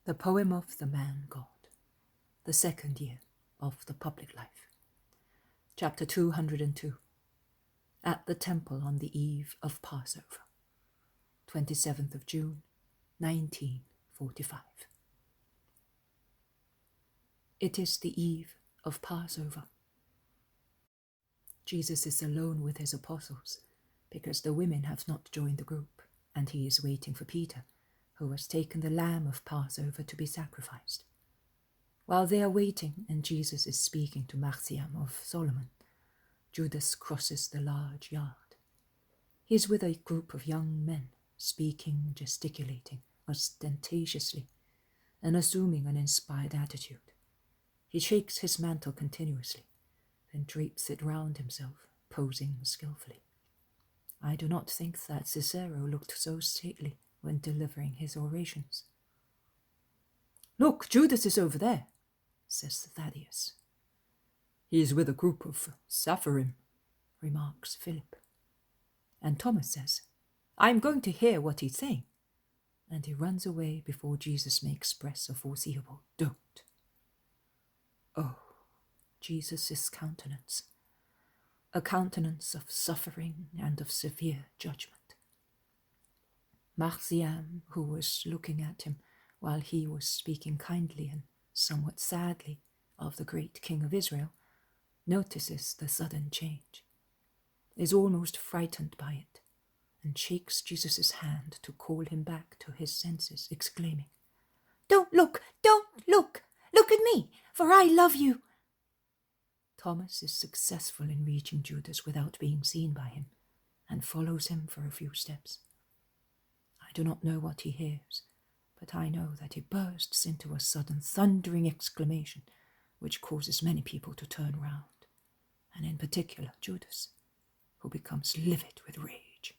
The Poem of the Man God, the second year of the public life. Chapter 202. At the Temple on the Eve of Passover, 27th of June, 1945. It is the Eve of Passover. Jesus is alone with his apostles because the women have not joined the group, and he is waiting for Peter, who has taken the lamb of Passover to be sacrificed. While they are waiting and Jesus is speaking to Marciam of Solomon, Judas crosses the large yard. He is with a group of young men, speaking, gesticulating, ostentatiously, and assuming an inspired attitude. He shakes his mantle continuously, then drapes it round himself, posing skillfully. I do not think that Cicero looked so stately when delivering his orations. "Look, Judas is over there," says Thaddeus. "He is with a group of Saphirim," remarks Philip. And Thomas says, "I am going to hear what he's saying." And he runs away before Jesus may express a foreseeable "don't." Oh, Jesus' countenance, a countenance of suffering and of severe judgment. Marciam, who was looking at him while he was speaking kindly and somewhat sadly of the great King of Israel, notices the sudden change, is almost frightened by it, and shakes Jesus' hand to call him back to his senses, exclaiming, "Don't look! Don't look! Look at me, for I love you!" Thomas is successful in reaching Judas without being seen by him, and follows him for a few steps. I do not know what he hears, but I know that he bursts into a sudden thundering exclamation which causes many people to turn round, and in particular Judas, who becomes livid with rage.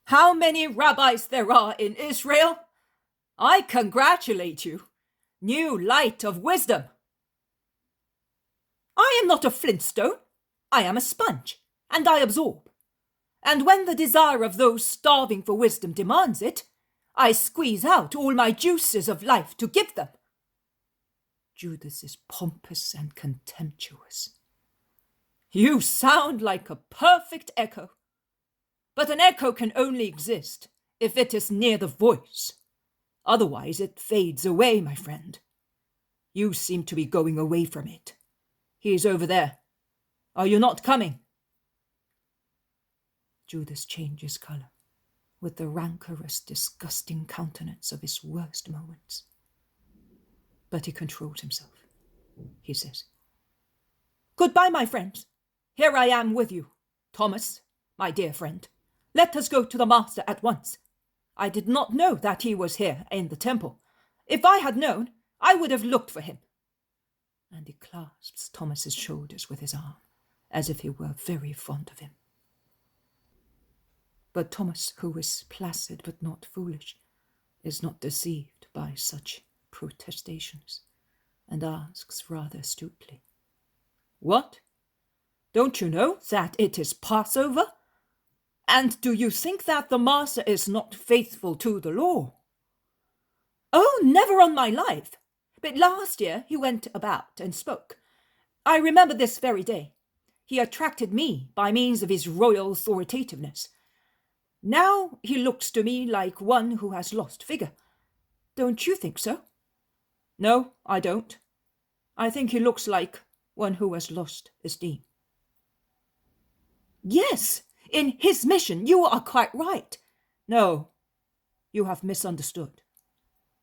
"How many rabbis there are in Israel? I congratulate you. New light of wisdom. I am not a flintstone. I am a sponge, and I absorb. And when the desire of those starving for wisdom demands it, I squeeze out all my juices of life to give them." Judas is pompous and contemptuous. "You sound like a perfect echo. But an echo can only exist if it is near the voice. Otherwise it fades away, my friend. You seem to be going away from it. He is over there. Are you not coming?" Judas changes colour, with the rancorous, disgusting countenance of his worst moments. But he controls himself. He says, "Goodbye, my friends. Here I am with you. Thomas, my dear friend, let us go to the master at once. I did not know that he was here in the temple. If I had known, I would have looked for him." And he clasps Thomas's shoulders with his arm, as if he were very fond of him. But Thomas, who is placid but not foolish, is not deceived by such protestations, and asks rather astutely, "What? Don't you know that it is Passover? And do you think that the master is not faithful to the law?" "Oh, never on my life. But last year he went about and spoke. I remember this very day. He attracted me by means of his royal authoritativeness. Now he looks to me like one who has lost figure. Don't you think so?" "No, I don't. I think he looks like one who has lost esteem." "Yes, in his mission you are quite right." "No, you have misunderstood.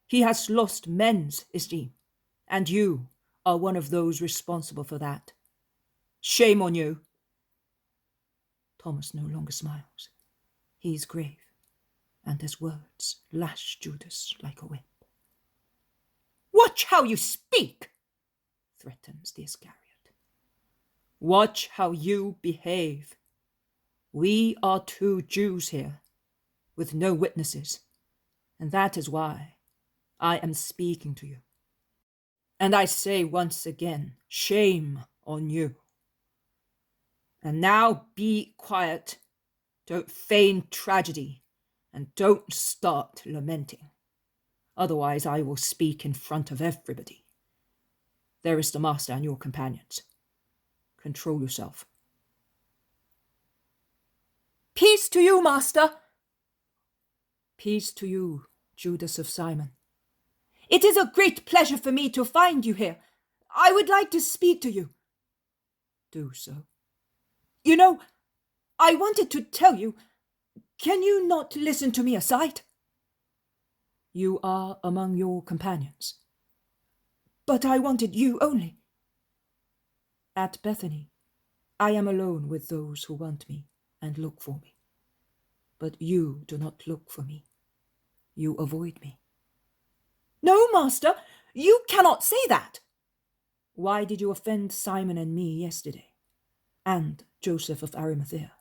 He has lost men's esteem, and you are one of those responsible for that. Shame on you." Thomas no longer smiles. He is grave, and his words lash Judas like a whip. "Watch how you speak," threatens the Iscariot. "Watch how you behave. We are two Jews here, with no witnesses, and that is why I am speaking to you. And I say once again, shame on you. And now be quiet. Don't feign tragedy, and don't start lamenting. Otherwise I will speak in front of everybody. There is the master and your companions. Control yourself. Peace to you, master! Peace to you, Judas of Simon. It is a great pleasure for me to find you here. I would like to speak to you. Do so. You know, I wanted to tell you, can you not listen to me aside? You are among your companions. But I wanted you only. At Bethany, I am alone with those who want me and look for me. But you do not look for me. You avoid me. No, master, you cannot say that. Why did you offend Simon and me yesterday? And Joseph of Arimathea?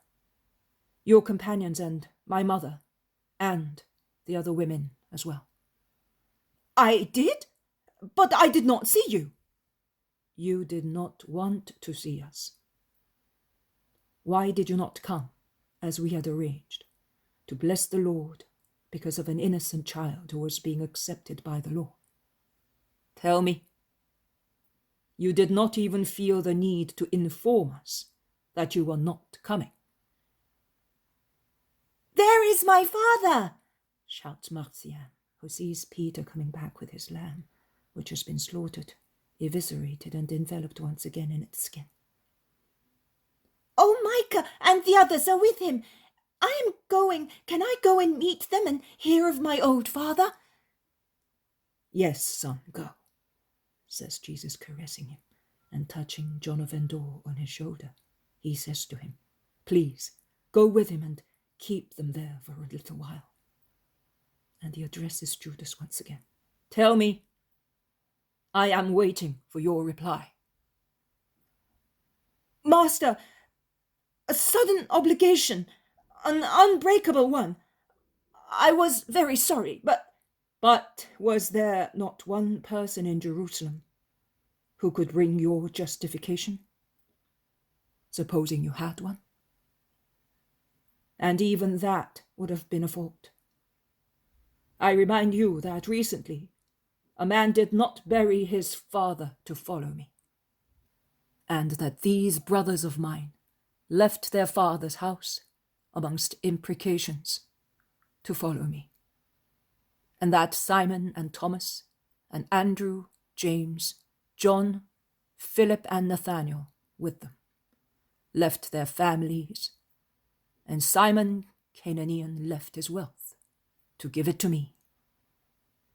Your companions and my mother, and the other women as well. I did, but I did not see you. You did not want to see us. Why did you not come, as we had arranged, to bless the Lord because of an innocent child who was being accepted by the law? Tell me. You did not even feel the need to inform us that you were not coming. There is my father, shouts Marcian, who sees Peter coming back with his lamb, which has been slaughtered, eviscerated and enveloped once again in its skin. Oh, Micah and the others are with him. I am going. Can I go and meet them and hear of my old father? Yes, son, go, says Jesus, caressing him, and touching John of Endor on his shoulder. He says to him, please, go with him and keep them there for a little while. And he addresses Judas once again. Tell me. I am waiting for your reply. Master, a sudden obligation, an unbreakable one. I was very sorry, But was there not one person in Jerusalem who could bring your justification? Supposing you had one? And even that would have been a fault. I remind you that recently a man did not bury his father to follow me, and that these brothers of mine left their father's house amongst imprecations to follow me, and that Simon and Thomas and Andrew, James, John, Philip and Nathanael with them left their families, and Simon Canaanian left his wealth to give it to me,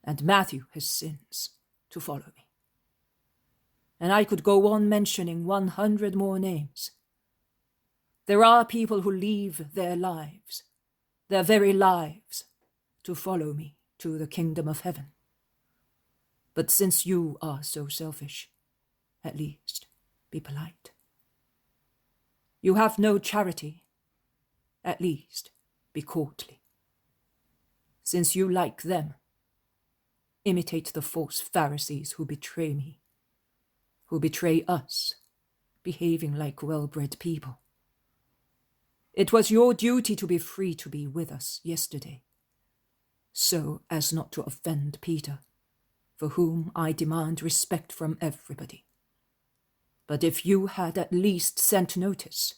and Matthew his sins to follow me. And I could go on mentioning 100 more names. There are people who leave their lives, their very lives, to follow me to the kingdom of heaven. But since you are so selfish, at least be polite. You have no charity, at least be courtly. Since you like them, imitate the false Pharisees who betray me, who betray us, behaving like well-bred people. It was your duty to be free to be with us yesterday, so as not to offend Peter, for whom I demand respect from everybody. But if you had at least sent notice.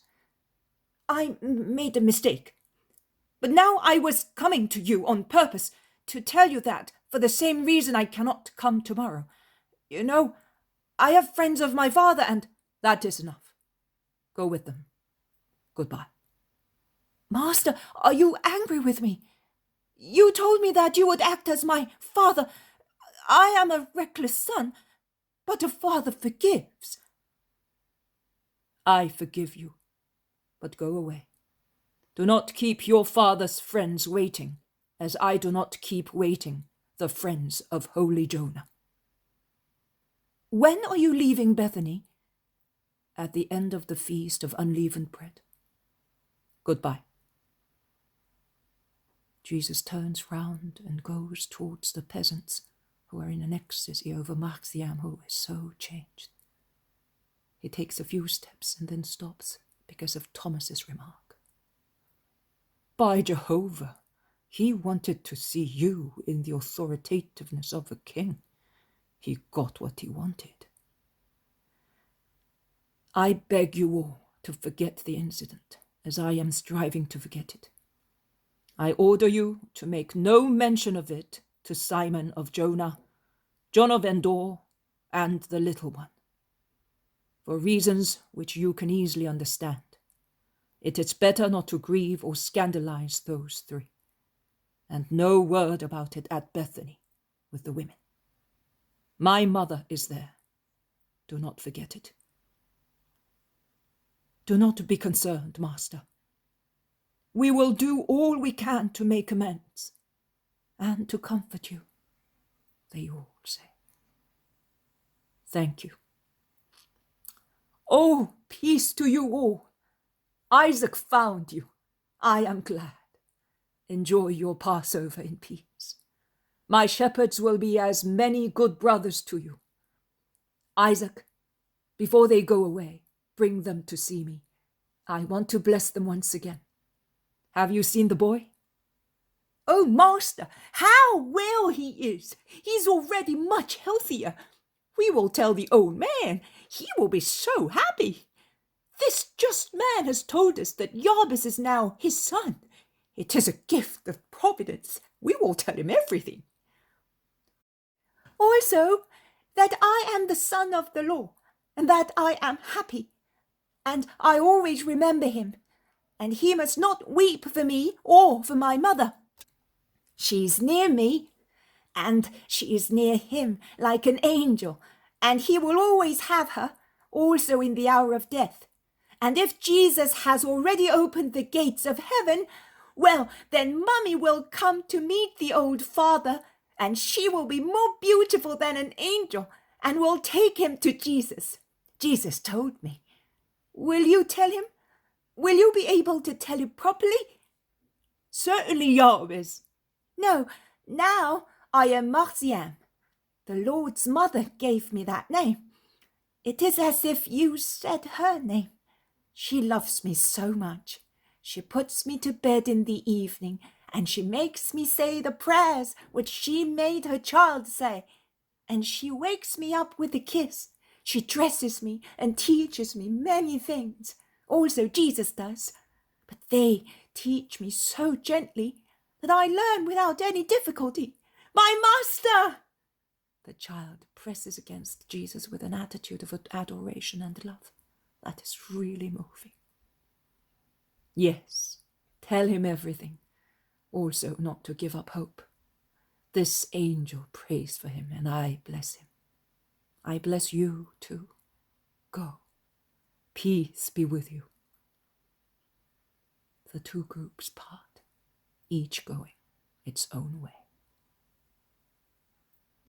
I made a mistake. But now I was coming to you on purpose to tell you that, for the same reason I cannot come tomorrow. You know, I have friends of my father, and that is enough. Go with them. Goodbye. Master, are you angry with me? You told me that you would act as my father. I am a reckless son, but a father forgives. I forgive you, but go away. Do not keep your father's friends waiting, as I do not keep waiting the friends of holy Jonah. When are you leaving Bethany? At the end of the feast of unleavened bread. Goodbye. Jesus turns round and goes towards the peasants who are in an ecstasy over Marciam, who is so changed. He takes a few steps and then stops because of Thomas's remark. By Jehovah, He wanted to see you in the authoritativeness of a king. He got what he wanted. I beg you all to forget the incident, as I am striving to forget it. I order you to make no mention of it to Simon of Jonah, John of Endor, and the little one. For reasons which you can easily understand, it is better not to grieve or scandalize those three. And no word about it at Bethany with the women. My mother is there. Do not forget it. Do not be concerned, Master. We will do all we can to make amends and to comfort you, they all say. Thank you. Oh, peace to you all. Isaac found you. I am glad. Enjoy your Passover in peace. My shepherds will be as many good brothers to you. Isaac, before they go away, bring them to see me. I want to bless them once again. Have you seen the boy? Oh, Master, how well he is! He's already much healthier. We will tell the old man. He will be so happy. This just man has told us that Jabez is now his son. It is a gift of providence. We will tell him everything. Also, that I am the son of the law, and that I am happy, and I always remember him, and he must not weep for me or for my mother. She's near me, and she is near him like an angel, and he will always have her, also in the hour of death. And if Jesus has already opened the gates of heaven, well, then Mummy will come to meet the old father, and she will be more beautiful than an angel, and will take him to Jesus. Jesus told me. Will you tell him? Will you be able to tell him properly? Certainly, Jabez. No, now I am Marciam. The Lord's mother gave me that name. It is as if you said her name. She loves me so much. She puts me to bed in the evening, and she makes me say the prayers which she made her child say. And she wakes me up with a kiss. She dresses me and teaches me many things. Also Jesus does. But they teach me so gently that I learn without any difficulty. My master! The child presses against Jesus with an attitude of adoration and love. That is really moving. Yes, tell him everything. Also not to give up hope. This angel prays for him, and I bless him. I bless you too. Go. Peace be with you. The two groups part, each going its own way.